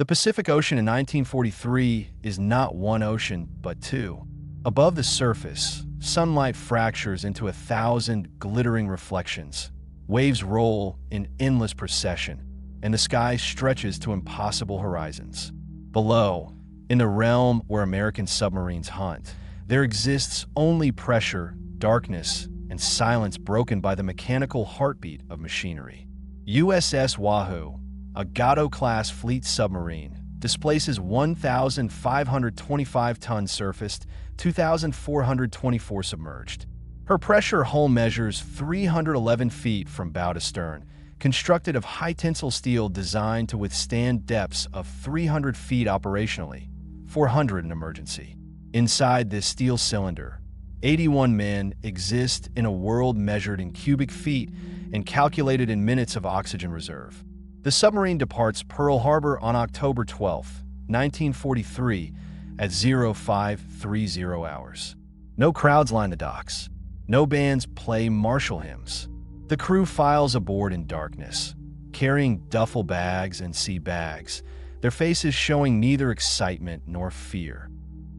The Pacific Ocean in 1943 is not one ocean, but two. Above the surface, sunlight fractures into 1,000 glittering reflections. Waves roll in endless procession, and the sky stretches to impossible horizons. Below, in the realm where American submarines hunt, there exists only pressure, darkness, and silence broken by the mechanical heartbeat of machinery. USS Wahoo, a Gato-class fleet submarine, displaces 1,525 tons surfaced, 2,424 submerged. Her pressure hull measures 311 feet from bow to stern, constructed of high-tensile steel designed to withstand depths of 300 feet operationally, 400 in emergency. Inside this steel cylinder, 81 men exist in a world measured in cubic feet and calculated in minutes of oxygen reserve. The submarine departs Pearl Harbor on October 12, 1943, at 0530 hours. No crowds line the docks. No bands play martial hymns. The crew files aboard in darkness, carrying duffel bags and sea bags, their faces showing neither excitement nor fear.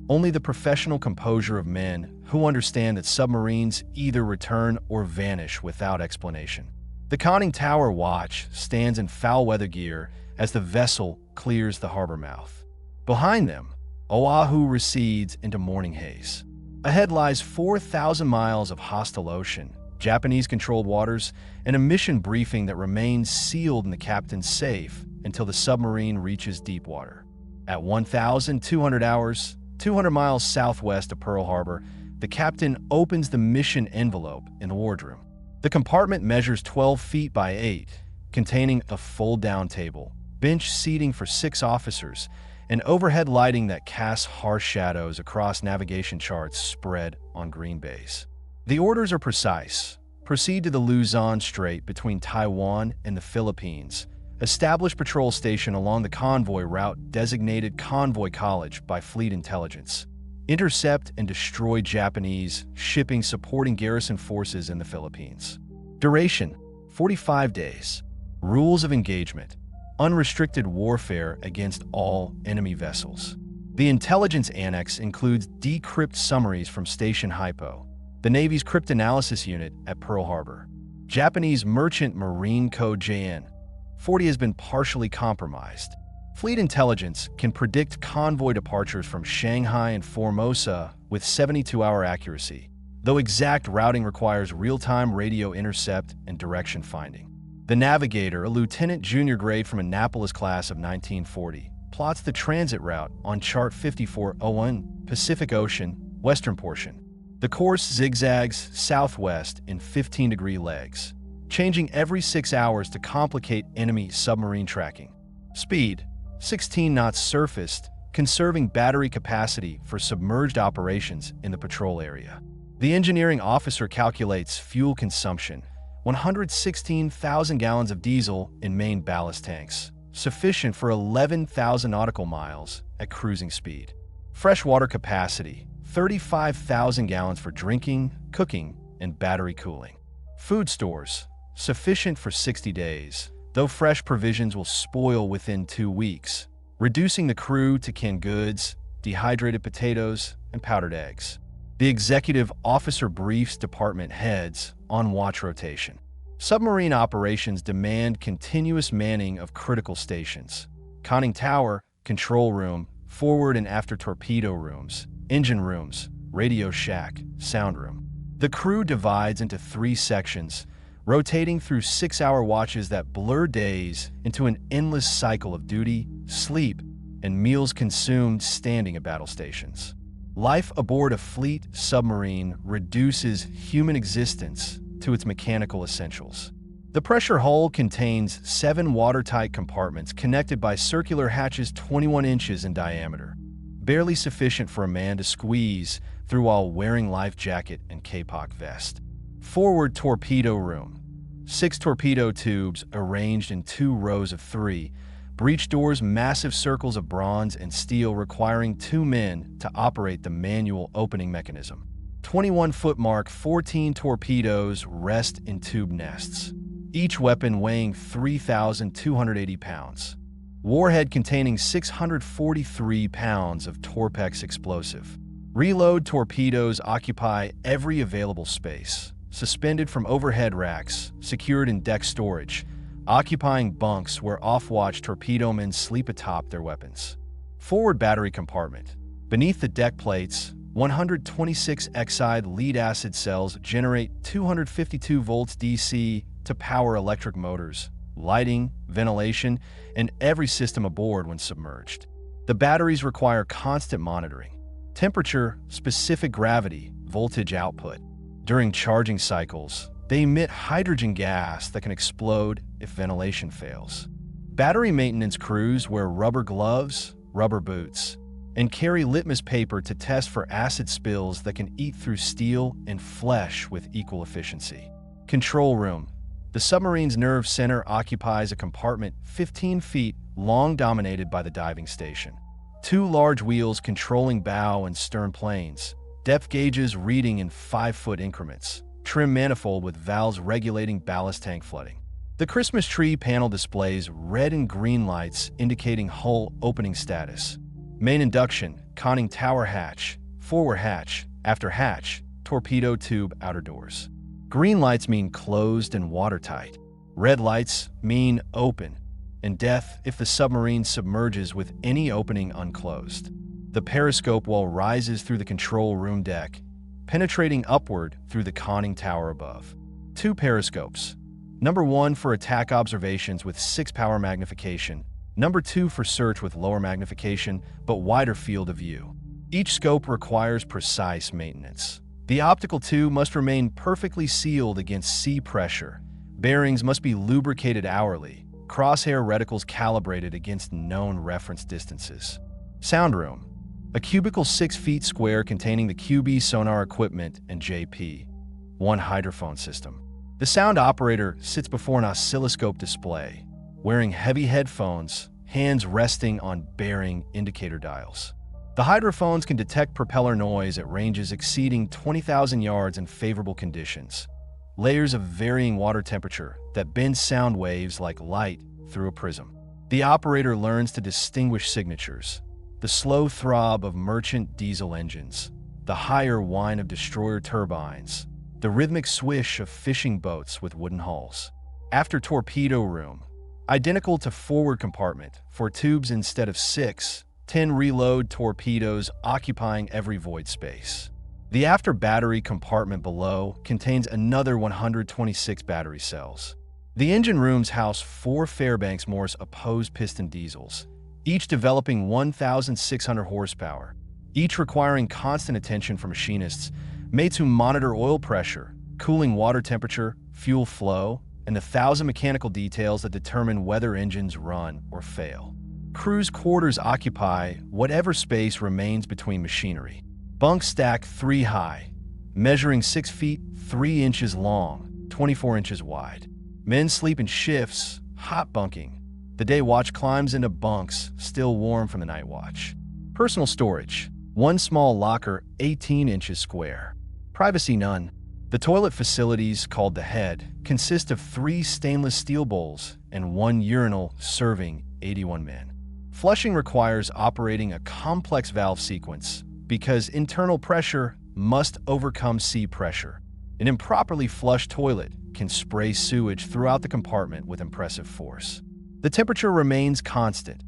Only the professional composure of men who understand that submarines either return or vanish without explanation. The conning tower watch stands in foul weather gear as the vessel clears the harbor mouth. Behind them, Oahu recedes into morning haze. Ahead lies 4,000 miles of hostile ocean, Japanese-controlled waters, and a mission briefing that remains sealed in the captain's safe until the submarine reaches deep water. At 1,200 hours, 200 miles southwest of Pearl Harbor, the captain opens the mission envelope in the wardroom. The compartment measures 12 feet by 8, containing a fold-down table, bench seating for 6 officers, and overhead lighting that casts harsh shadows across navigation charts spread on green base. The orders are precise. Proceed to the Luzon Strait between Taiwan and the Philippines. Establish patrol station along the convoy route designated Convoy College by Fleet Intelligence. Intercept and destroy Japanese shipping supporting garrison forces in the Philippines. Duration: 45 days. Rules of engagement: unrestricted warfare against all enemy vessels. The intelligence annex includes decrypt summaries from Station Hypo, the Navy's cryptanalysis unit at Pearl Harbor. Japanese Merchant Marine Code JN 40 has been partially compromised. Fleet intelligence can predict convoy departures from Shanghai and Formosa with 72-hour accuracy, though exact routing requires real-time radio intercept and direction finding. The Navigator, a lieutenant junior grade from Annapolis class of 1940, plots the transit route on Chart 5401, Pacific Ocean, western portion. The course zigzags southwest in 15-degree legs, changing every 6 hours to complicate enemy submarine tracking. Speed: 16 knots surfaced, conserving battery capacity for submerged operations in the patrol area. The engineering officer calculates fuel consumption: 116,000 gallons of diesel in main ballast tanks, sufficient for 11,000 nautical miles at cruising speed. Freshwater capacity: 35,000 gallons for drinking, cooking, and battery cooling. Food stores: sufficient for 60 days, though fresh provisions will spoil within 2 weeks, reducing the crew to canned goods, dehydrated potatoes, and powdered eggs. The executive officer briefs department heads on watch rotation. Submarine operations demand continuous manning of critical stations: conning tower, control room, forward and after torpedo rooms, engine rooms, radio shack, sound room. The crew divides into 3 sections, rotating through 6-hour watches that blur days into an endless cycle of duty, sleep, and meals consumed standing at battle stations. Life aboard a fleet submarine reduces human existence to its mechanical essentials. The pressure hull contains 7 watertight compartments connected by circular hatches 21 inches in diameter, barely sufficient for a man to squeeze through while wearing life jacket and K-Pop vest. Forward torpedo room: 6 torpedo tubes arranged in 2 rows of 3, breech doors massive circles of bronze and steel requiring 2 men to operate the manual opening mechanism. 21-foot Mark 14 torpedoes rest in tube nests, each weapon weighing 3,280 pounds. Warhead containing 643 pounds of Torpex explosive. Reload torpedoes occupy every available space, suspended from overhead racks, secured in deck storage, occupying bunks where off-watch torpedo men sleep atop their weapons. Forward battery compartment. Beneath the deck plates, 126 Exide lead-acid cells generate 252 volts DC to power electric motors, lighting, ventilation, and every system aboard when submerged. The batteries require constant monitoring. Temperature, specific gravity, voltage output. During charging cycles, they emit hydrogen gas that can explode if ventilation fails. Battery maintenance crews wear rubber gloves, rubber boots, and carry litmus paper to test for acid spills that can eat through steel and flesh with equal efficiency. Control room. The submarine's nerve center occupies a compartment 15 feet long dominated by the diving station. 2 large wheels controlling bow and stern planes, depth gauges reading in 5-foot increments, trim manifold with valves regulating ballast tank flooding. The Christmas tree panel displays red and green lights indicating hull opening status. Main induction, conning tower hatch, forward hatch, after hatch, torpedo tube outer doors. Green lights mean closed and watertight. Red lights mean open, and death if the submarine submerges with any opening unclosed. The periscope wall rises through the control room deck, penetrating upward through the conning tower above. 2 periscopes. Number 1 for attack observations with 6 power magnification. Number 2 for search with lower magnification but wider field of view. Each scope requires precise maintenance. The optical tube must remain perfectly sealed against sea pressure. Bearings must be lubricated hourly. Crosshair reticles calibrated against known reference distances. Sound room. A cubicle 6 feet square containing the QB sonar equipment and JP. 1 hydrophone system. The sound operator sits before an oscilloscope display, wearing heavy headphones, hands resting on bearing indicator dials. The hydrophones can detect propeller noise at ranges exceeding 20,000 yards in favorable conditions. Layers of varying water temperature that bend sound waves like light through a prism. The operator learns to distinguish signatures: the slow throb of merchant diesel engines, the higher whine of destroyer turbines, the rhythmic swish of fishing boats with wooden hulls. After torpedo room, identical to forward compartment, 4 tubes instead of 6, 10 reload torpedoes occupying every void space. The after battery compartment below contains another 126 battery cells. The engine rooms house 4 Fairbanks Morse opposed piston diesels, each developing 1,600 horsepower, each requiring constant attention from machinists, made to monitor oil pressure, cooling water temperature, fuel flow, and the 1,000 mechanical details that determine whether engines run or fail. Crew's quarters occupy whatever space remains between machinery. Bunks stack 3 high, measuring 6 feet 3 inches long, 24 inches wide. Men sleep in shifts, hot bunking. The day watch climbs into bunks, still warm from the night watch. Personal storage. 1 small locker, 18 inches square. Privacy none. The toilet facilities, called the head, consist of 3 stainless steel bowls and 1 urinal serving 81 men. Flushing requires operating a complex valve sequence because internal pressure must overcome sea pressure. An improperly flushed toilet can spray sewage throughout the compartment with impressive force. The temperature remains constant,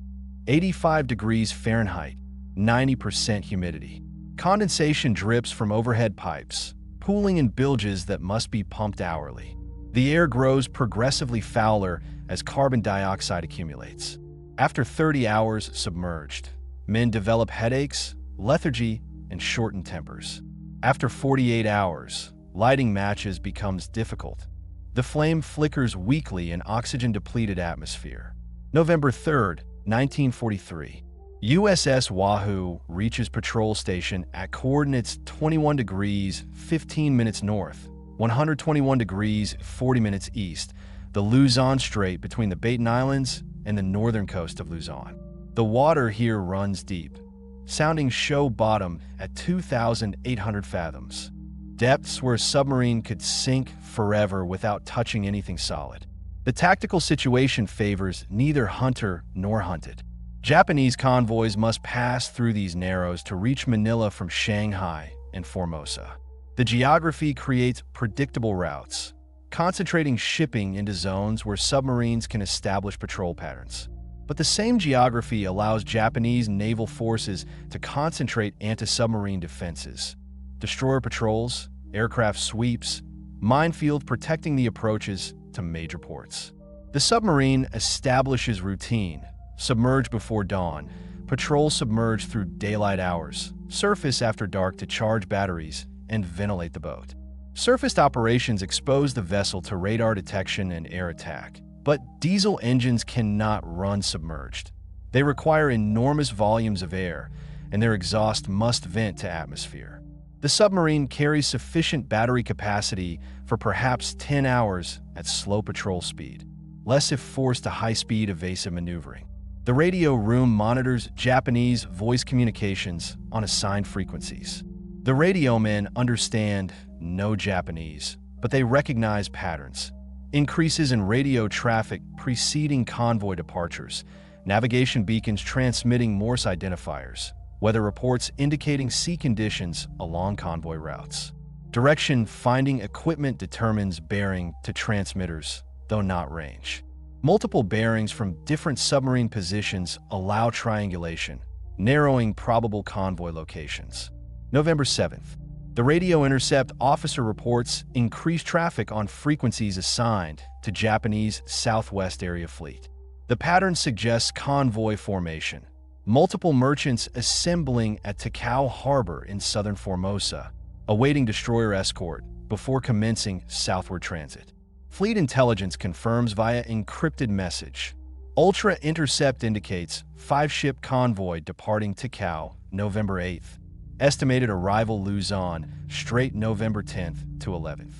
85 degrees Fahrenheit, 90% humidity. Condensation drips from overhead pipes, pooling in bilges that must be pumped hourly. The air grows progressively fouler as carbon dioxide accumulates. After 30 hours submerged, men develop headaches, lethargy, and shortened tempers. After 48 hours, lighting matches becomes difficult. The flame flickers weakly in oxygen-depleted atmosphere. November 3, 1943. USS Wahoo reaches patrol station at coordinates 21 degrees 15 minutes north, 121 degrees 40 minutes east, the Luzon Strait between the Baton Islands and the northern coast of Luzon. The water here runs deep, sounding show bottom at 2,800 fathoms. Depths where a submarine could sink forever without touching anything solid. The tactical situation favors neither hunter nor hunted. Japanese convoys must pass through these narrows to reach Manila from Shanghai and Formosa. The geography creates predictable routes, concentrating shipping into zones where submarines can establish patrol patterns. But the same geography allows Japanese naval forces to concentrate anti-submarine defenses, destroyer patrols, aircraft sweeps, minefield protecting the approaches to major ports. The submarine establishes routine, submerge before dawn, patrol submerge through daylight hours, surface after dark to charge batteries, and ventilate the boat. Surfaced operations expose the vessel to radar detection and air attack, but diesel engines cannot run submerged. They require enormous volumes of air, and their exhaust must vent to atmosphere. The submarine carries sufficient battery capacity for perhaps 10 hours at slow patrol speed, less if forced to high-speed evasive maneuvering. The radio room monitors Japanese voice communications on assigned frequencies. The radiomen understand no Japanese, but they recognize patterns. Increases in radio traffic preceding convoy departures, navigation beacons transmitting Morse identifiers, weather reports indicating sea conditions along convoy routes. Direction finding equipment determines bearing to transmitters, though not range. Multiple bearings from different submarine positions allow triangulation, narrowing probable convoy locations. November 7th. The radio intercept officer reports increased traffic on frequencies assigned to Japanese Southwest Area Fleet. The pattern suggests convoy formation. Multiple merchants assembling at Takao Harbor in southern Formosa, awaiting destroyer escort before commencing southward transit. Fleet intelligence confirms via encrypted message. Ultra intercept indicates 5-ship convoy departing Takao November 8th. Estimated arrival Luzon, Strait November 10th to 11th.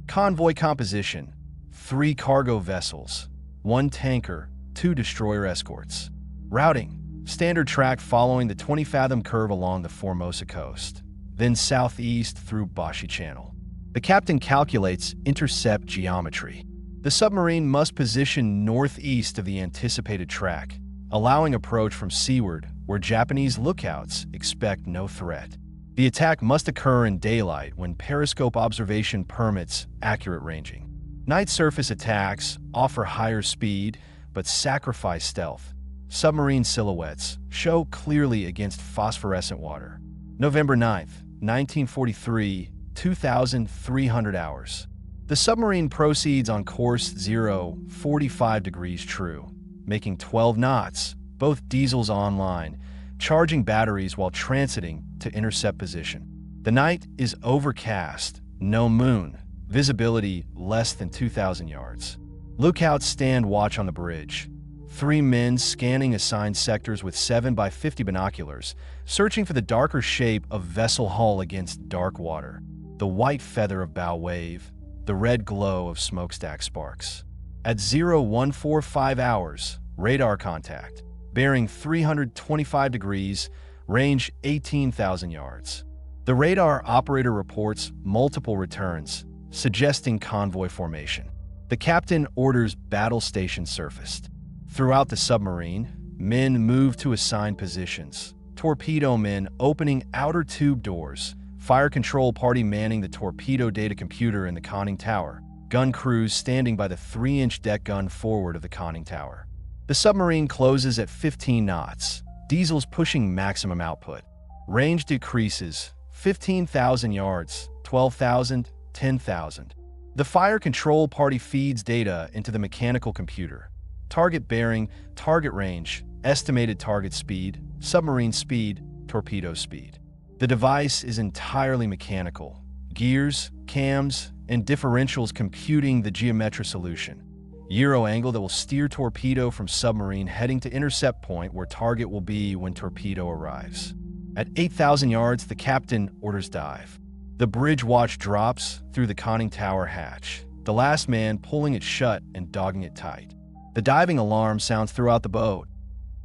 Convoy composition: 3 cargo vessels, 1 tanker, 2 destroyer escorts. Routing: standard track following the 20-fathom curve along the Formosa coast, then southeast through Bashi Channel. The captain calculates intercept geometry. The submarine must position northeast of the anticipated track, allowing approach from seaward where Japanese lookouts expect no threat. The attack must occur in daylight when periscope observation permits accurate ranging. Night surface attacks offer higher speed but sacrifice stealth. Submarine silhouettes show clearly against phosphorescent water. November 9th, 1943, 2,300 hours. The submarine proceeds on course 045 degrees true, making 12 knots, both diesels online, charging batteries while transiting to intercept position. The night is overcast, no moon, visibility less than 2,000 yards. Lookouts stand watch on the bridge. 3 men scanning assigned sectors with 7 by 50 binoculars, searching for the darker shape of vessel hull against dark water, the white feather of bow wave, the red glow of smokestack sparks. At 0145 hours, radar contact, bearing 325 degrees, range 18,000 yards. The radar operator reports multiple returns, suggesting convoy formation. The captain orders battle station surfaced. Throughout the submarine, men move to assigned positions. Torpedo men opening outer tube doors, fire control party manning the torpedo data computer in the conning tower, gun crews standing by the 3-inch deck gun forward of the conning tower. The submarine closes at 15 knots, diesels pushing maximum output. Range decreases, 15,000 yards, 12,000, 10,000. The fire control party feeds data into the mechanical computer. Target bearing, target range, estimated target speed, submarine speed, torpedo speed. The device is entirely mechanical. Gears, cams, and differentials computing the geometric solution. Gyro angle that will steer torpedo from submarine heading to intercept point where target will be when torpedo arrives. At 8,000 yards, the captain orders dive. The bridge watch drops through the conning tower hatch, the last man pulling it shut and dogging it tight. The diving alarm sounds throughout the boat.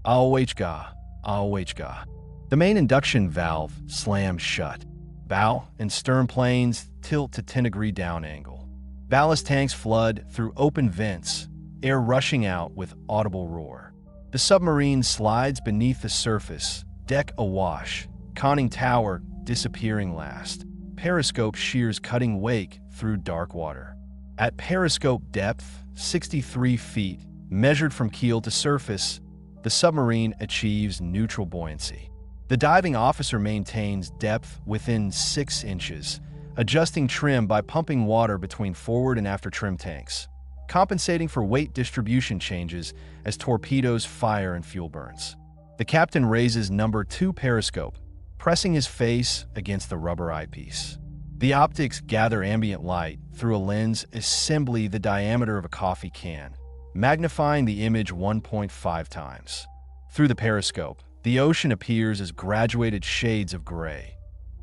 Awechga, awechga. The main induction valve slams shut. Bow and stern planes tilt to 10-degree down angle. Ballast tanks flood through open vents, air rushing out with audible roar. The submarine slides beneath the surface, deck awash, conning tower disappearing last. Periscope shears cutting wake through dark water. At periscope depth, 63 feet, measured from keel to surface, the submarine achieves neutral buoyancy. The diving officer maintains depth within 6 inches, adjusting trim by pumping water between forward and after trim tanks, compensating for weight distribution changes as torpedoes fire and fuel burns. The captain raises number 2 periscope, pressing his face against the rubber eyepiece. The optics gather ambient light through a lens assembly the diameter of a coffee can, magnifying the image 1.5 times. Through the periscope, the ocean appears as graduated shades of gray.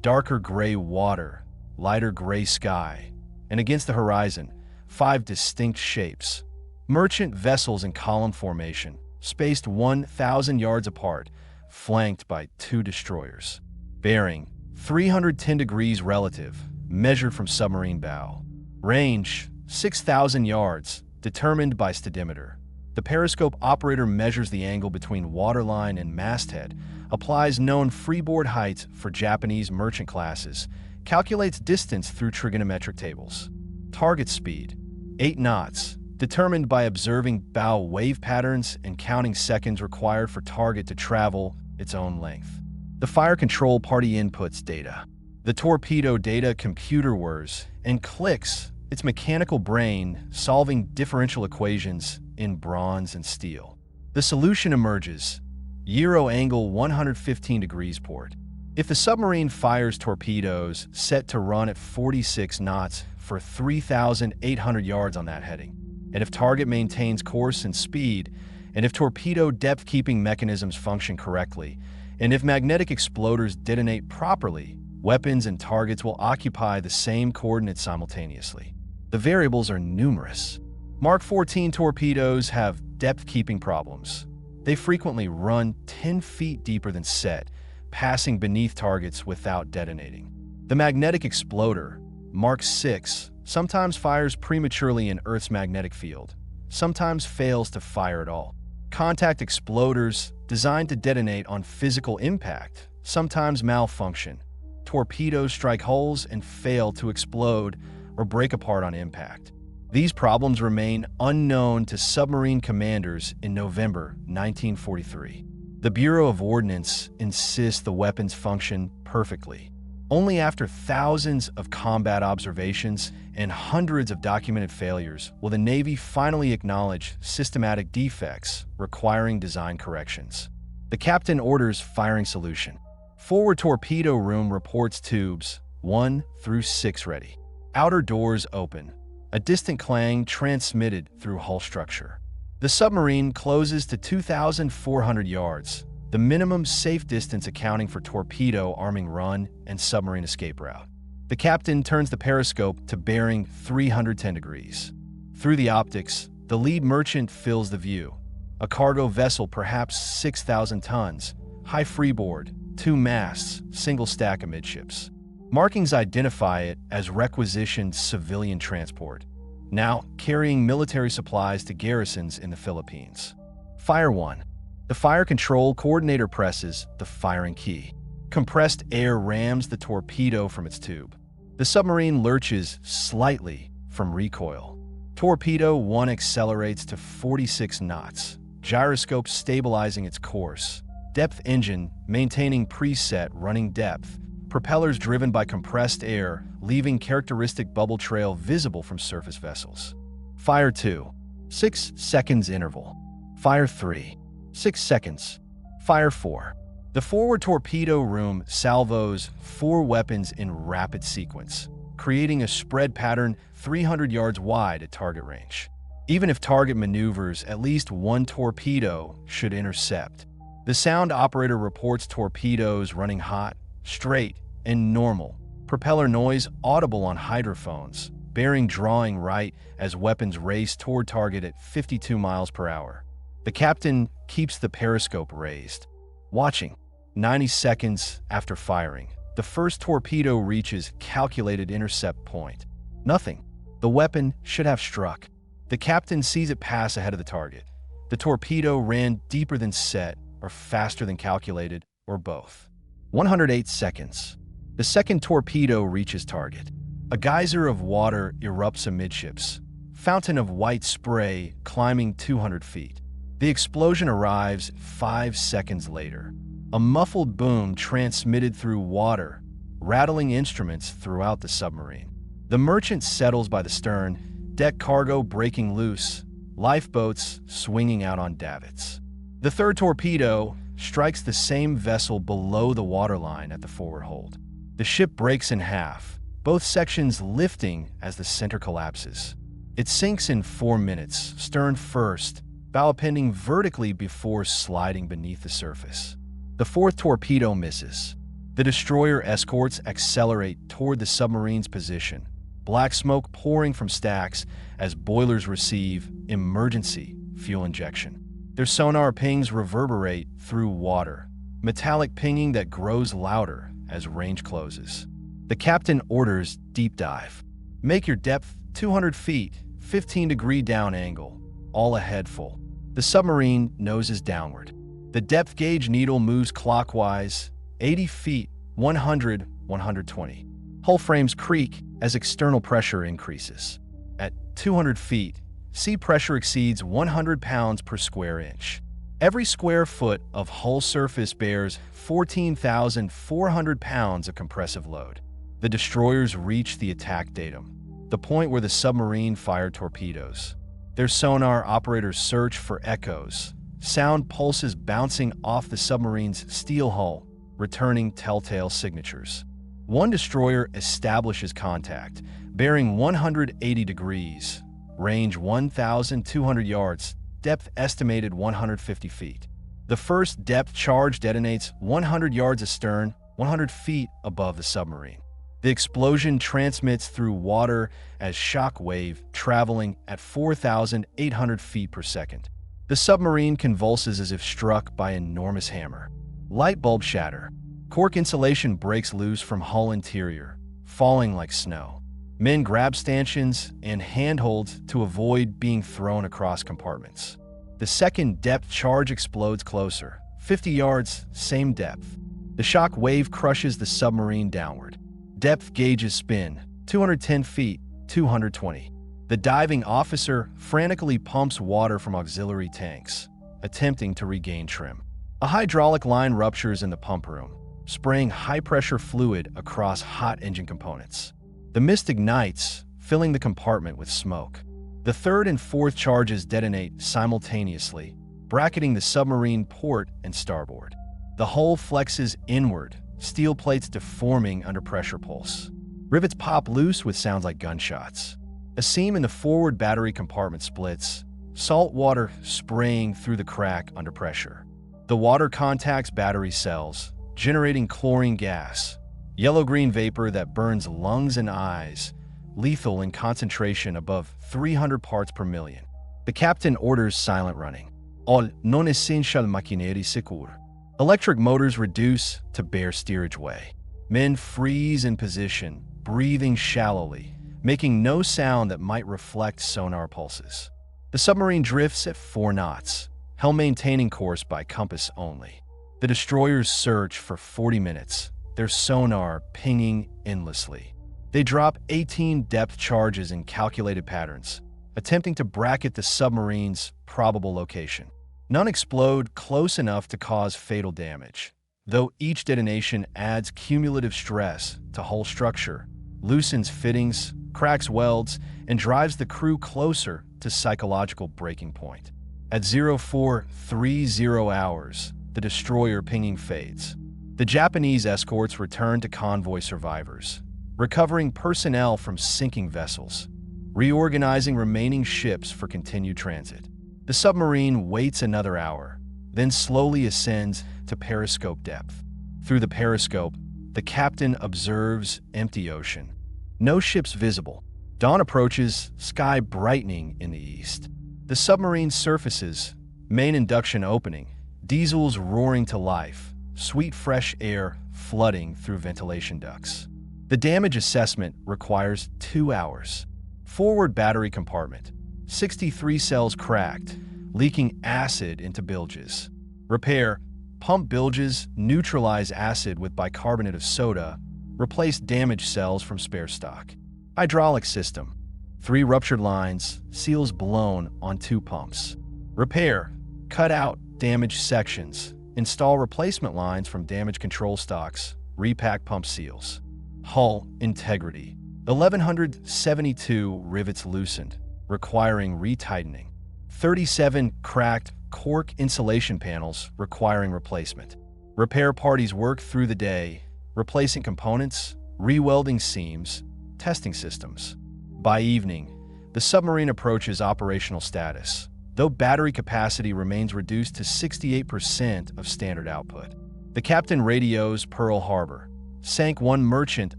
Darker gray water, lighter gray sky, and against the horizon, 5 distinct shapes. Merchant vessels in column formation, spaced 1,000 yards apart, flanked by 2 destroyers. Bearing, 310 degrees relative, measured from submarine bow. Range, 6,000 yards, determined by stadimeter. The periscope operator measures the angle between waterline and masthead, applies known freeboard heights for Japanese merchant classes, calculates distance through trigonometric tables. Target speed, 8 knots, determined by observing bow wave patterns and counting seconds required for target to travel its own length. The fire control party inputs data. The torpedo data computer whirs and clicks its mechanical brain solving differential equations in bronze and steel. The solution emerges. Gyro angle 115 degrees port. If the submarine fires torpedoes set to run at 46 knots for 3,800 yards on that heading, and if target maintains course and speed, and if torpedo depth-keeping mechanisms function correctly, and if magnetic exploders detonate properly, weapons and targets will occupy the same coordinates simultaneously. The variables are numerous. Mark 14 torpedoes have depth-keeping problems. They frequently run 10 feet deeper than set, passing beneath targets without detonating. The magnetic exploder, Mark 6, sometimes fires prematurely in Earth's magnetic field, sometimes fails to fire at all. Contact exploders, designed to detonate on physical impact, sometimes malfunction. Torpedoes strike holes and fail to explode or break apart on impact. These problems remain unknown to submarine commanders in November 1943. The Bureau of Ordnance insists the weapons function perfectly. Only after thousands of combat observations and hundreds of documented failures will the Navy finally acknowledge systematic defects requiring design corrections. The captain orders firing solution. Forward torpedo room reports tubes 1 through 6 ready. Outer doors open. A distant clang transmitted through hull structure. The submarine closes to 2,400 yards, the minimum safe distance accounting for torpedo arming run and submarine escape route. The captain turns the periscope to bearing 310 degrees. Through the optics, the lead merchant fills the view. A cargo vessel perhaps 6,000 tons, high freeboard, 2 masts, single stack amidships. Markings identify it as requisitioned civilian transport, now carrying military supplies to garrisons in the Philippines. Fire 1. The fire control coordinator presses the firing key. Compressed air rams the torpedo from its tube. The submarine lurches slightly from recoil. Torpedo 1 accelerates to 46 knots, gyroscope stabilizing its course. Depth engine maintaining preset running depth. Propellers driven by compressed air, leaving characteristic bubble trail visible from surface vessels. Fire 2. 6 seconds interval. Fire 3. 6 seconds. Fire 4. The forward torpedo room salvos 4 weapons in rapid sequence, creating a spread pattern 300 yards wide at target range. Even if target maneuvers, at least 1 torpedo should intercept. The sound operator reports torpedoes running hot, straight, and normal. Propeller noise audible on hydrophones, bearing drawing right as weapons race toward target at 52 miles per hour. The captain keeps the periscope raised. Watching. 90 seconds after firing, the first torpedo reaches calculated intercept point. Nothing. The weapon should have struck. The captain sees it pass ahead of the target. The torpedo ran deeper than set, or faster than calculated, or both. 108 seconds. The second torpedo reaches target. A geyser of water erupts amidships, fountain of white spray climbing 200 feet. The explosion arrives 5 seconds later. A muffled boom transmitted through water, rattling instruments throughout the submarine. The merchant settles by the stern, deck cargo breaking loose, lifeboats swinging out on davits. The third torpedo strikes the same vessel below the waterline at the forward hold. The ship breaks in half, both sections lifting as the center collapses. It sinks in 4 minutes, stern first, bow pending vertically before sliding beneath the surface. The fourth torpedo misses. The destroyer escorts accelerate toward the submarine's position, black smoke pouring from stacks as boilers receive emergency fuel injection. Their sonar pings reverberate through water, metallic pinging that grows louder as range closes. The captain orders deep dive. Make your depth 200 feet, 15-degree down angle, all ahead full. The submarine noses downward. The depth gauge needle moves clockwise, 80 feet, 100, 120. Hull frames creak as external pressure increases. At 200 feet, sea pressure exceeds 100 pounds per square inch. Every square foot of hull surface bears 14,400 pounds of compressive load. The destroyers reach the attack datum, the point where the submarine fired torpedoes. Their sonar operators search for echoes, sound pulses bouncing off the submarine's steel hull, returning telltale signatures. One destroyer establishes contact, bearing 180 degrees, range 1,200 yards, depth estimated 150 feet. The first depth charge detonates 100 yards astern, 100 feet above the submarine. The explosion transmits through water as shock wave, traveling at 4,800 feet per second. The submarine convulses as if struck by an enormous hammer. Light bulb shatter. Cork insulation breaks loose from hull interior, falling like snow. Men grab stanchions and handholds to avoid being thrown across compartments. The second depth charge explodes closer, 50 yards, same depth. The shock wave crushes the submarine downward. Depth gauges spin, 210 feet, 220. The diving officer frantically pumps water from auxiliary tanks, attempting to regain trim. A hydraulic line ruptures in the pump room, spraying high-pressure fluid across hot engine components. The mist ignites, filling the compartment with smoke. The third and fourth charges detonate simultaneously, bracketing the submarine port and starboard. The hull flexes inward, steel plates deforming under pressure pulse. Rivets pop loose with sounds like gunshots. A seam in the forward battery compartment splits, salt water spraying through the crack under pressure. The water contacts battery cells, generating chlorine gas, yellow-green vapor that burns lungs and eyes, lethal in concentration above 300 parts per million. The captain orders silent running. All non-essential machinery secure. Electric motors reduce to bare steerage way. Men freeze in position, breathing shallowly, making no sound that might reflect sonar pulses. The submarine drifts at 4 knots, helm maintaining course by compass only. The destroyers search for 40 minutes, their sonar pinging endlessly. They drop 18 depth charges in calculated patterns, attempting to bracket the submarine's probable location. None explode close enough to cause fatal damage, though each detonation adds cumulative stress to hull structure, loosens fittings, cracks welds, and drives the crew closer to psychological breaking point. At 0430 hours, the destroyer pinging fades. The Japanese escorts return to convoy survivors, recovering personnel from sinking vessels, reorganizing remaining ships for continued transit. The submarine waits another hour, then slowly ascends to periscope depth. Through the periscope, the captain observes empty ocean. No ships visible. Dawn approaches, sky brightening in the east. The submarine surfaces, main induction opening, diesels roaring to life, sweet fresh air flooding through ventilation ducts. The damage assessment requires 2 hours. Forward battery compartment. 63 cells cracked, leaking acid into bilges. Repair: pump bilges, neutralize acid with bicarbonate of soda, replace damaged cells from spare stock. Hydraulic system: 3 ruptured lines, seals blown on 2 pumps. Repair: cut out damaged sections, install replacement lines from damaged control stocks, repack pump seals. Hull integrity: 1,172 rivets loosened, requiring retightening. 37 cracked cork insulation panels requiring replacement. Repair parties work through the day, replacing components, re-welding seams, testing systems. By evening, the submarine approaches operational status, though battery capacity remains reduced to 68% of standard output. The captain radios Pearl Harbor: sank 1 merchant,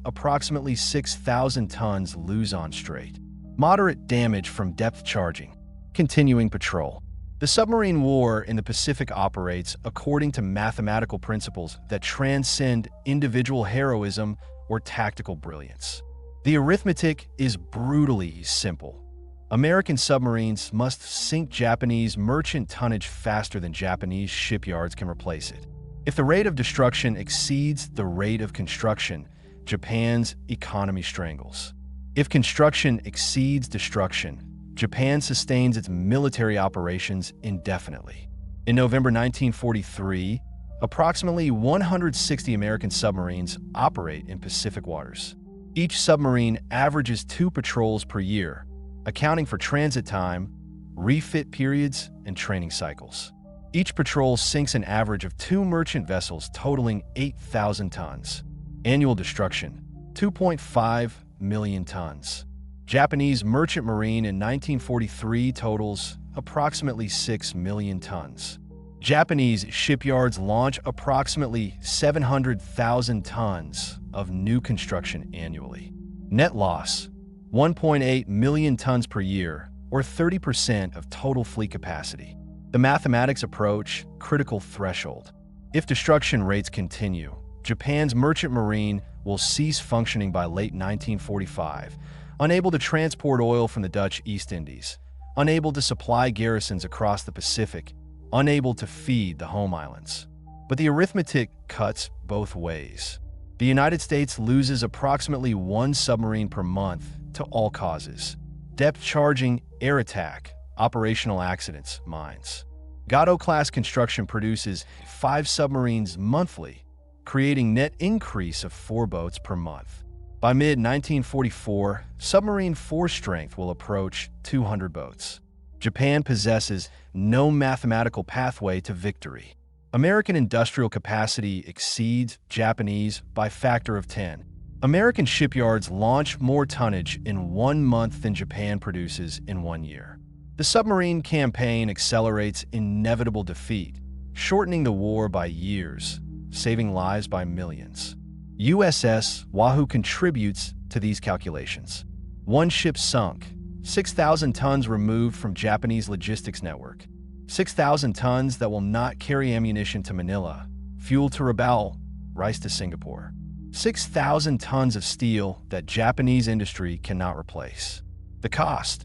approximately 6,000 tons Luzon Strait. Moderate damage from depth charging. Continuing patrol. The submarine war in the Pacific operates according to mathematical principles that transcend individual heroism or tactical brilliance. The arithmetic is brutally simple. American submarines must sink Japanese merchant tonnage faster than Japanese shipyards can replace it. If the rate of destruction exceeds the rate of construction, Japan's economy strangles. If construction exceeds destruction, Japan sustains its military operations indefinitely. In November 1943, approximately 160 American submarines operate in Pacific waters. Each submarine averages 2 patrols per year, accounting for transit time, refit periods, and training cycles. Each patrol sinks an average of 2 merchant vessels totaling 8,000 tons. Annual destruction: 2.5 million tons. Japanese merchant marine in 1943 totals approximately 6 million tons. Japanese shipyards launch approximately 700,000 tons of new construction annually. Net loss: 1.8 million tons per year, or 30% of total fleet capacity. The mathematics approach: critical threshold. If destruction rates continue, Japan's merchant marine will cease functioning by late 1945, unable to transport oil from the Dutch East Indies, unable to supply garrisons across the Pacific, unable to feed the home islands. But the arithmetic cuts both ways. The United States loses approximately 1 submarine per month to all causes: depth charging, air attack, operational accidents, mines. Gado-class construction produces 5 submarines monthly, creating net increase of 4 boats per month. By mid-1944, submarine force strength will approach 200 boats. Japan possesses no mathematical pathway to victory. American industrial capacity exceeds Japanese by factor of 10. American shipyards launch more tonnage in 1 month than Japan produces in 1 year. The submarine campaign accelerates inevitable defeat, shortening the war by years, saving lives by millions. USS Wahoo contributes to these calculations. 1 ship sunk, 6,000 tons removed from Japanese logistics network. 6,000 tons that will not carry ammunition to Manila, fuel to Rabaul, rice to Singapore. 6,000 tons of steel that Japanese industry cannot replace. The cost: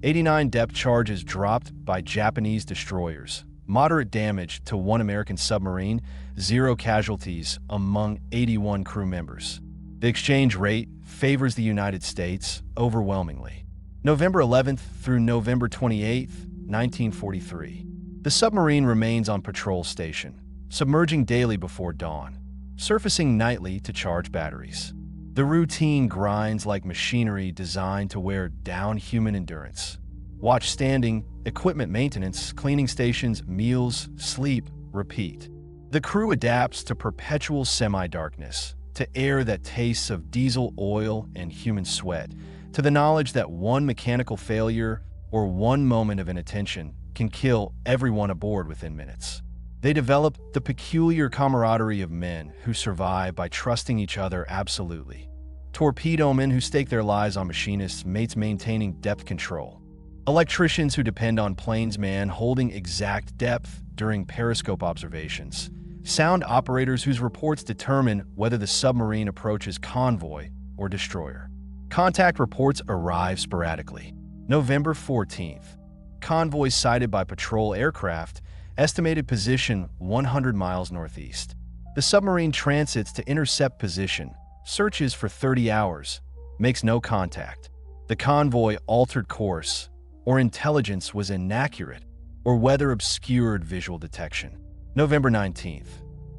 89 depth charges dropped by Japanese destroyers, moderate damage to 1 American submarine, 0 casualties among 81 crew members. The exchange rate favors the United States overwhelmingly. November 11th through November 28th, 1943. The submarine remains on patrol station, submerging daily before dawn, surfacing nightly to charge batteries. The routine grinds like machinery designed to wear down human endurance. Watch standing, equipment maintenance, cleaning stations, meals, sleep, repeat. The crew adapts to perpetual semi-darkness, to air that tastes of diesel oil and human sweat, to the knowledge that 1 mechanical failure or 1 moment of inattention can kill everyone aboard within minutes. They develop the peculiar camaraderie of men who survive by trusting each other absolutely. Torpedo men who stake their lives on machinists' mates maintaining depth control. Electricians who depend on plainsmen holding exact depth during periscope observations. Sound operators whose reports determine whether the submarine approaches convoy or destroyer. Contact reports arrive sporadically. November 14th. Convoy sighted by patrol aircraft, estimated position 100 miles northeast. The submarine transits to intercept position, searches for 30 hours, makes no contact. The convoy altered course, or intelligence was inaccurate, or weather obscured visual detection. November 19th.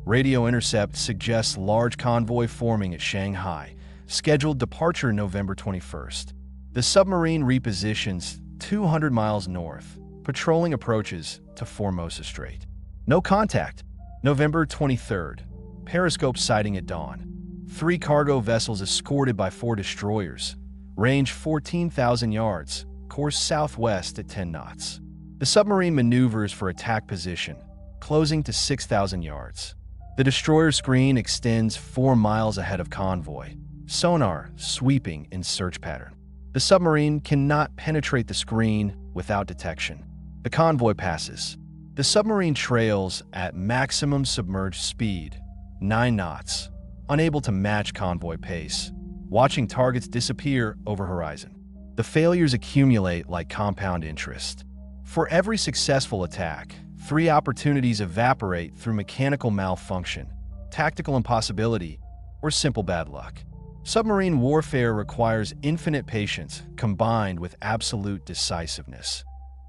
Radio intercept suggests large convoy forming at Shanghai. Scheduled departure November 21st. The submarine repositions 200 miles north, patrolling approaches to Formosa Strait. No contact. November 23rd. Periscope sighting at dawn. 3 cargo vessels escorted by 4 destroyers. Range 14,000 yards. Course southwest at 10 knots. The submarine maneuvers for attack position, closing to 6,000 yards. The destroyer screen extends 4 miles ahead of convoy. Sonar sweeping in search pattern. The submarine cannot penetrate the screen without detection. The convoy passes. The submarine trails at maximum submerged speed, 9 knots, unable to match convoy pace, watching targets disappear over horizon. The failures accumulate like compound interest. For every successful attack, 3 opportunities evaporate through mechanical malfunction, tactical impossibility, or simple bad luck. Submarine warfare requires infinite patience combined with absolute decisiveness.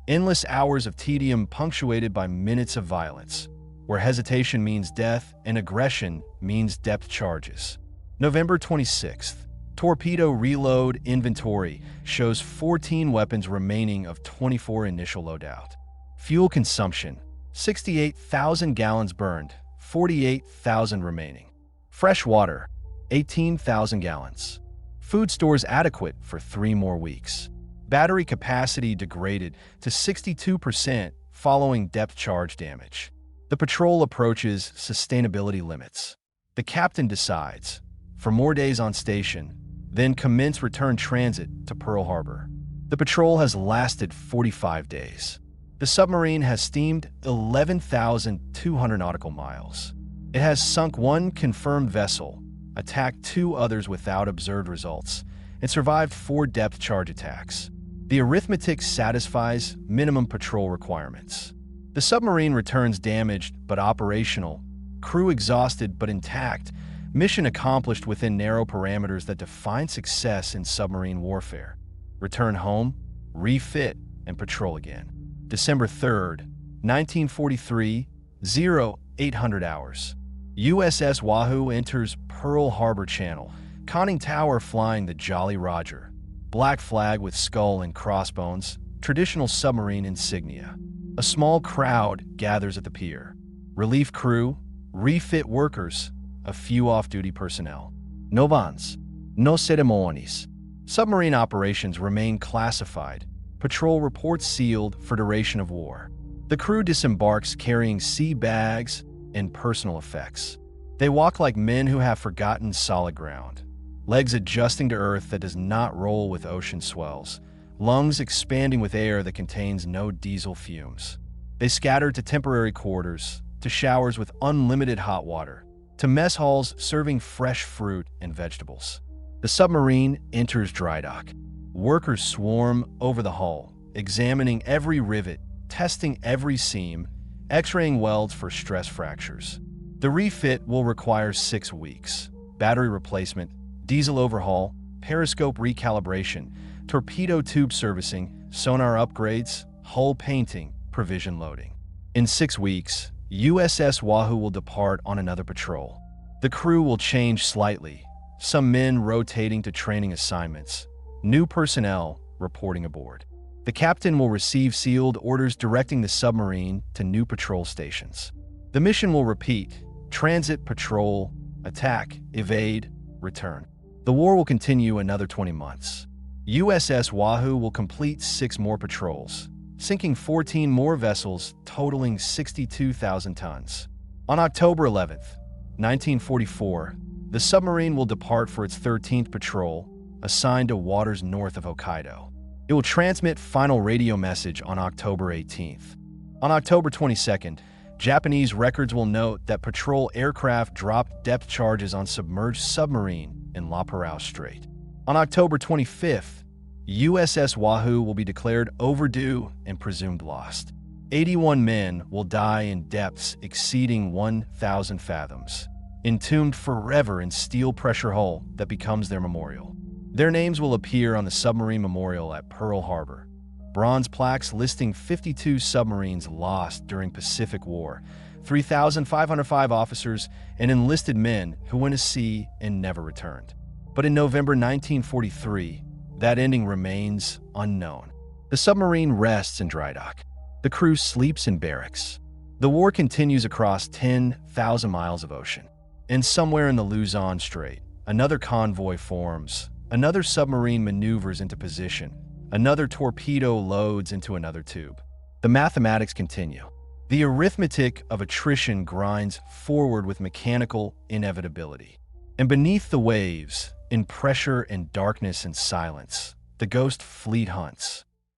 Endless hours of tedium punctuated by minutes of violence, where hesitation means death and aggression means depth charges. November 26th. Torpedo reload inventory shows 14 weapons remaining of 24 initial loadout. Fuel consumption, 68,000 gallons burned, 48,000 remaining. Fresh water, 18,000 gallons. Food stores adequate for 3 more weeks. Battery capacity degraded to 62% following depth charge damage. The patrol approaches sustainability limits. The captain decides, for more days on station, then commence return transit to Pearl Harbor. The patrol has lasted 45 days. The submarine has steamed 11,200 nautical miles. It has sunk 1 confirmed vessel, attacked 2 others without observed results, and survived 4 depth charge attacks. The arithmetic satisfies minimum patrol requirements. The submarine returns damaged but operational, crew exhausted but intact, mission accomplished within narrow parameters that define success in submarine warfare. Return home, refit, and patrol again. December 3rd, 1943, 0800 hours. USS Wahoo enters Pearl Harbor Channel, conning tower flying the Jolly Roger. Black flag with skull and crossbones, traditional submarine insignia. A small crowd gathers at the pier. Relief crew, refit workers, a few off-duty personnel. No vans, no ceremonies. Submarine operations remain classified. Patrol reports sealed for duration of war. The crew disembarks carrying sea bags and personal effects. They walk like men who have forgotten solid ground. Legs adjusting to earth that does not roll with ocean swells. Lungs expanding with air that contains no diesel fumes. They scatter to temporary quarters, to showers with unlimited hot water, to mess halls serving fresh fruit and vegetables. The submarine enters dry dock. Workers swarm over the hull, examining every rivet, testing every seam, x-raying welds for stress fractures. The refit will require 6 weeks. Battery replacement, diesel overhaul, periscope recalibration, torpedo tube servicing, sonar upgrades, hull painting, provision loading. In 6 weeks, USS Wahoo will depart on another patrol. The crew will change slightly, some men rotating to training assignments, new personnel reporting aboard. The captain will receive sealed orders directing the submarine to new patrol stations. The mission will repeat: transit, patrol, attack, evade, return. The war will continue another 20 months. USS Wahoo will complete 6 more patrols, sinking 14 more vessels totaling 62,000 tons. On October 11th, 1944, the submarine will depart for its 13th patrol, assigned to waters north of Hokkaido. It will transmit final radio message on October 18th. On October 22nd, Japanese records will note that patrol aircraft dropped depth charges on submerged submarine in La Perouse Strait. On October 25th, USS Wahoo will be declared overdue and presumed lost. 81 men will die in depths exceeding 1,000 fathoms, entombed forever in steel pressure hull that becomes their memorial. Their names will appear on the submarine memorial at Pearl Harbor. Bronze plaques listing 52 submarines lost during Pacific War, 3,505 officers and enlisted men who went to sea and never returned. But in November 1943, that ending remains unknown. The submarine rests in dry dock. The crew sleeps in barracks. The war continues across 10,000 miles of ocean. And somewhere in the Luzon Strait, another convoy forms, another submarine maneuvers into position, another torpedo loads into another tube. The mathematics continue. The arithmetic of attrition grinds forward with mechanical inevitability. And beneath the waves, in pressure and darkness and silence, the ghost fleet hunts.